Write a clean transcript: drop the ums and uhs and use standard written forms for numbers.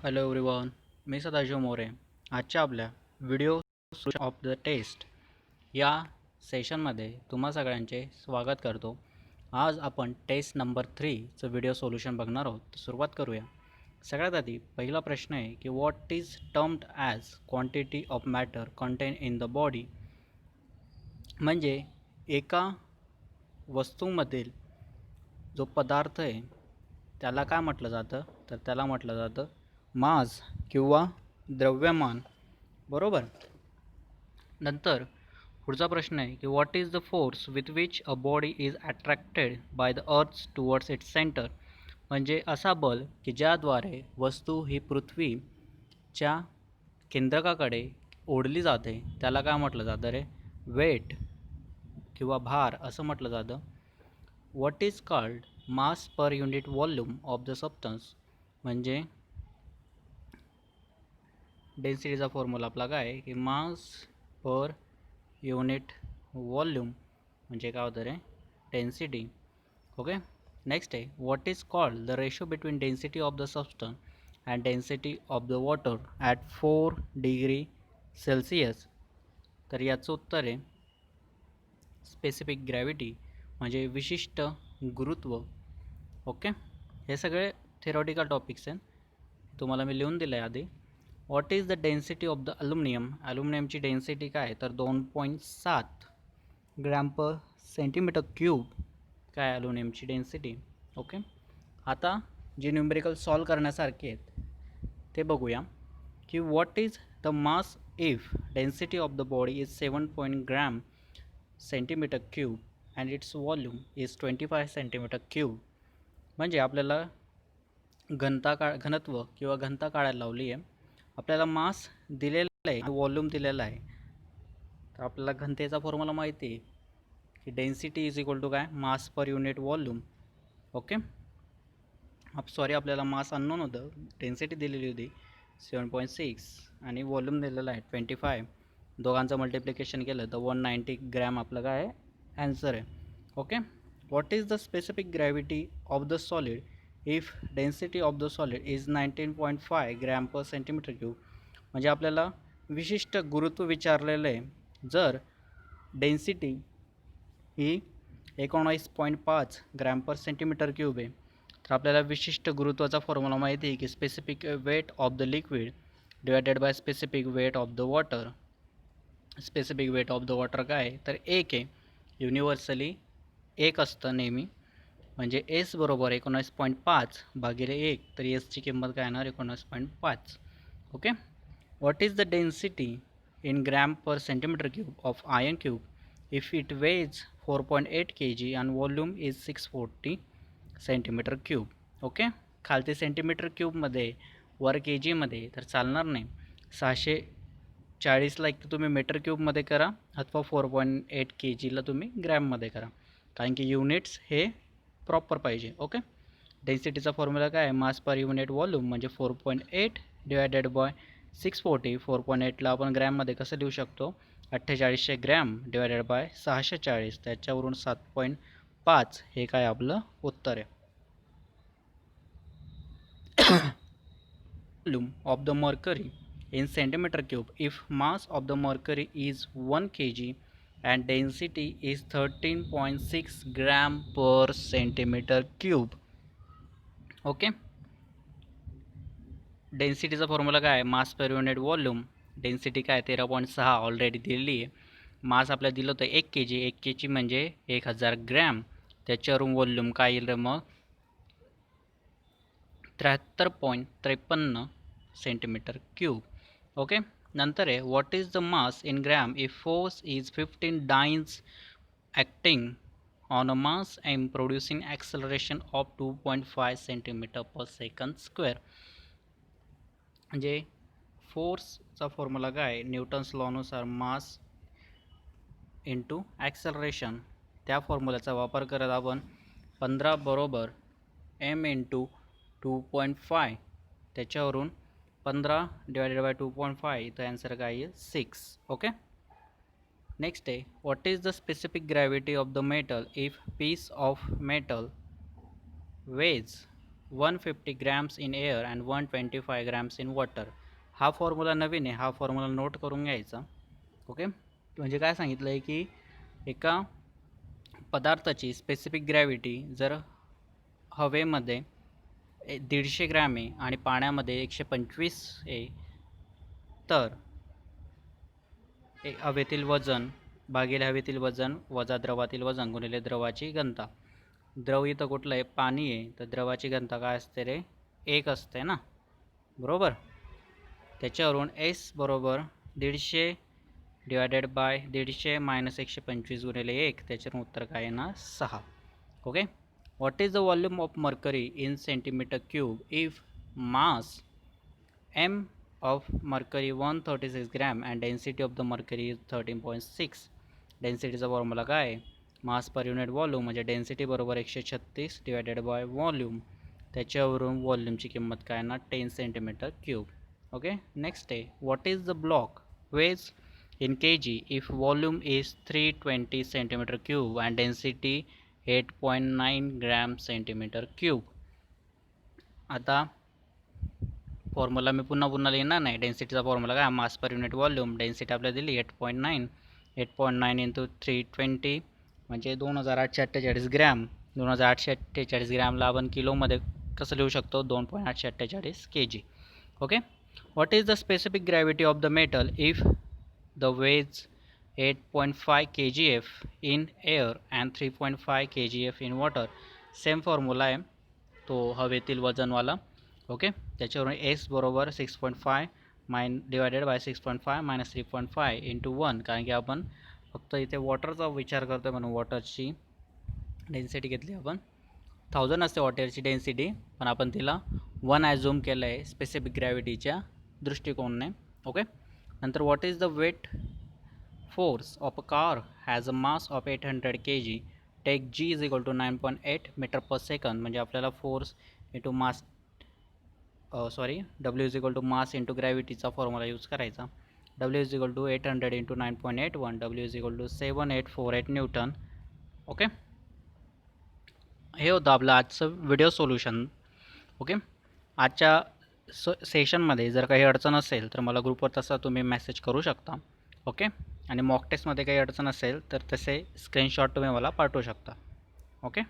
Hello everyone, मी सदाशिव मोरे. आजच्या आपल्या video off the taste या सेशनमध्ये तुम्हा सगळ्यांचे स्वागत करतो. आज आपण टेस्ट नंबर 3चं व्हिडिओ सोल्युशन बघणार आहोत. तर सुरुवात करूया. सगळ्यात आधी पहिला प्रश्न आहे की what is termed as quantity of matter contain in the body. म्हणजे एका वस्तूमधील जो पदार्थ आहे त्याला काय म्हटलं जातं, तर त्याला म्हटलं जातं मास किंवा द्रव्यमान. बरोबर. नंतर पुढचा प्रश्न आहे की what is the force with which a body is attracted by the earth towards its centre. म्हणजे असा बल की ज्याद्वारे वस्तू ही पृथ्वीच्या केंद्रकाकडे ओढली जाते त्याला काय म्हटलं जातं रे? वेट किंवा भार असं म्हटलं जातं. What is called mass per unit volume of the substance. म्हणजे डेन्सिटीचा फॉर्म्युला आपला काय आहे की मास पर युनिट व्हॉल्यूम म्हणजे काय होतं रे? डेन्सिटी. ओके. नेक्स्ट आहे what is called the ratio between density of the substance and density of the water at 4 degree Celsius. तर याचं उत्तर आहे स्पेसिफिक ग्रॅव्हिटी म्हणजे विशिष्ट गुरुत्व. ओके. हे सगळे थेरॉटिकल टॉपिक्स आहेत, तुम्हाला मी लिहून दिलं आहे आधी. What is the density of the aluminium. ॲल्युमिनियमची डेन्सिटी काय आहे तर 2.7 ग्रॅम पर सेंटीमीटर क्यूब. काय ॲल्युमिनियमची डेन्सिटी. ओके. आता जे न्यूमेरिकल सॉल्व करण्यासारखे आहेत ते बघूया की what is the mass if density of the body is 7 gram centimetre cube and it's volume is 25 centimetre cube. म्हणजे आपल्याला घनत्व किंवा घनता काढायला लावली आहे. आपल्याला मास दिलेला आहे, व्हॉल्यूम दिलेला आहे. तर आपल्याला घनतेचा फॉर्म्युला माहिती आहे की डेन्सिटी इज इक्वल टू काय? Mass per unit volume. Okay. Sorry, आपल्याला मास अननोन होतं, डेन्सिटी दिलेली होती 7.6 आणि व्हॉल्यूम दिलेला आहे 25. दोघांचं मल्टिप्लिकेशन केलं तर 190 ग्रॅम आपलं काय आहे? ॲन्सर आहे. Okay. What is the specific gravity of the solid if density of the solid is 19.5 gram per centimetre cube. म्हणजे आपल्याला विशिष्ट गुरुत्व विचारलेलं आहे. जर डेन्सिटी ही 19.5 ग्रॅम पर सेंटीमीटर क्यूब आहे तर आपल्याला विशिष्ट गुरुत्वाचा फॉर्म्युला माहिती आहे की specific weight of the liquid divided by specific weight of the water. Specific weight of the water काय आहे तर 1 आहे. युनिव्हर्सली 1 असतं नेहमी. म्हणजे एस बरोबर 19.5 भागिले 1, तर एसची किंमत काय येणार? 19.5. Okay. What is the density in gram per centimetre cube of iron cube if it weighs 4.8 kg and volume is 640 centimetre cube. Okay. खालते सेंटीमीटर क्यूबमध्ये वर के जीमध्ये तर चालणार नाही. 640ला एक तर तुम्ही मीटर क्यूबमध्ये करा अथवा 4.8 kgला तुम्ही ग्रॅममध्ये करा, कारण की युनिट्स हे प्रॉपर पाहिजे. ओके. डेन्सिटीचा फॉर्म्युला काय आहे? मास पर युनिट व्हॉल्यूम म्हणजे 4.8 डिवायडेड बाय 640. 4.8ला आपण ग्रॅममध्ये कसं लिहू शकतो? 4800 ग्रॅम डिवायडेड बाय 640, त्याच्यावरून 7.5 हे काय आपलं उत्तर आहे. Volume of the mercury in centimeter cube if mass of the mercury is 1 kg and density is 13.6 gram per centimeter cube. Okay. डेन्सिटीचा फॉर्म्युला काय आहे? Mass per unit volume. Density काय 13.6 ऑलरेडी दिलेली आहे. मास आपल्याला दिलं होतं 1 kg. 1 kg म्हणजे 1000 ग्रॅम. त्याच्यावरून व्हॉल्यूम काय येईल मग? 73.53 सेंटीमीटर क्यूब. ओके. नंतर आहे what is the mass in gram if force is 15 dynes acting on a mass M producing acceleration of 2.5 centimetre per second square. म्हणजे फोर्सचा फॉर्म्युला काय आहे? न्यूटन्स लॉनुसार मास इंटू ॲक्सलरेशन. त्या फॉर्म्युल्याचा वापर करत आपण 15 बरोबर एम इंटू 2.5, त्याच्यावरून 15 डिवायडेड बाय 2.5, इथं ॲन्सर काय आहे? 6. ओके. नेक्स्ट आहे what is the specific gravity of the metal if piece of metal weighs 150 grams in air and 125 grams in water. हा फॉर्म्युला नवीन आहे, हा फॉर्म्युला नोट करून घ्यायचा. ओके, म्हणजे काय सांगितलं आहे की एका पदार्थाची स्पेसिफिक ग्रॅव्हिटी जर हवेमध्ये 150 ग्रॅम आहे आणि पाण्यामध्ये 125 आहे, तर हवेतील वजन भागिले हवेतील वजन वजा द्रवातील वजन गुणिले द्रवाची घनता. द्रव इथं कुठलं आहे? पाणी आहे, तर द्रवाची घनता काय असते रे? 1 असते ना, बरोबर. त्याच्यावरून S बरोबर 150 डिवायडेड बाय 150 मायनस 125 गुणिले 1, त्याच्यावरून उत्तर काय येणार? 6. Okay, what is the volume of mercury in centimetre cube if mass M of mercury 136 gram and density of the mercury is 13.6. डेन्सिटीचा formula काय आहे? मास पर युनिट व्हॉल्यूम म्हणजे density बरोबर 136 divided by volume, त्याच्यावरून व्हॉल्यूमची किंमत काय ना? 10 centimetre cube. Okay, next आहे what is the block ways in kg if volume is 320 centimetre cube and density 8.9 gram centimetre cube. आता फॉर्म्युला मी पुन्हा लिहिणार नाही. डेन्सिटीचा फॉर्म्युला काय? Mass per unit volume. Density आपल्याला दिली 8.9. 8.9 इंटू 320 म्हणजे 2848 ग्रॅम. 2848 ग्रॅमला आपण किलोमध्ये कसं लिहू शकतो? 2.848 kg. Okay, what is the specific gravity of the metal if the ways 8.5 kgf in air and 3.5 kgf in water. Same formula आहे तो हवेतील वजनवाला. ओके, त्याच्यावरून S बरोबर 6.5 डिवायडेड बाय 6.5 मायनस 3.5 इंटू 1, कारण की आपण फक्त इथे वॉटरचा विचार करतो म्हणून वॉटरची डेन्सिटी घेतली आपण. 1000 असते वॉटरची डेन्सिटी, पण आपण तिला 1 ॲझ्युम केलं आहे स्पेसिफिक ग्रॅव्हिटीच्या दृष्टिकोनाने. ओके, नंतर what is the weight force of a car has a mass of 800 kg. Take G is equal to 9.8 metre per second. म्हणजे आपल्याला force into mass W is equal to mass into ग्रॅव्हिटीचा फॉर्म्युला use करायचा. W is equal to 800 into 9.81. W is equal to 7848 newton. Okay, हे होतं आपलं आजचं video solution. Okay, आजच्या सेशनमध्ये जर काही अडचण असेल तर मला ग्रुपवर तसा तुम्ही मेसेज करू शकता. ओके, आणि मॉक टेस्टमध्ये काही अडचण असेल तर तसे स्क्रीनशॉट तुम्ही मला पाठवू शकता. ओके.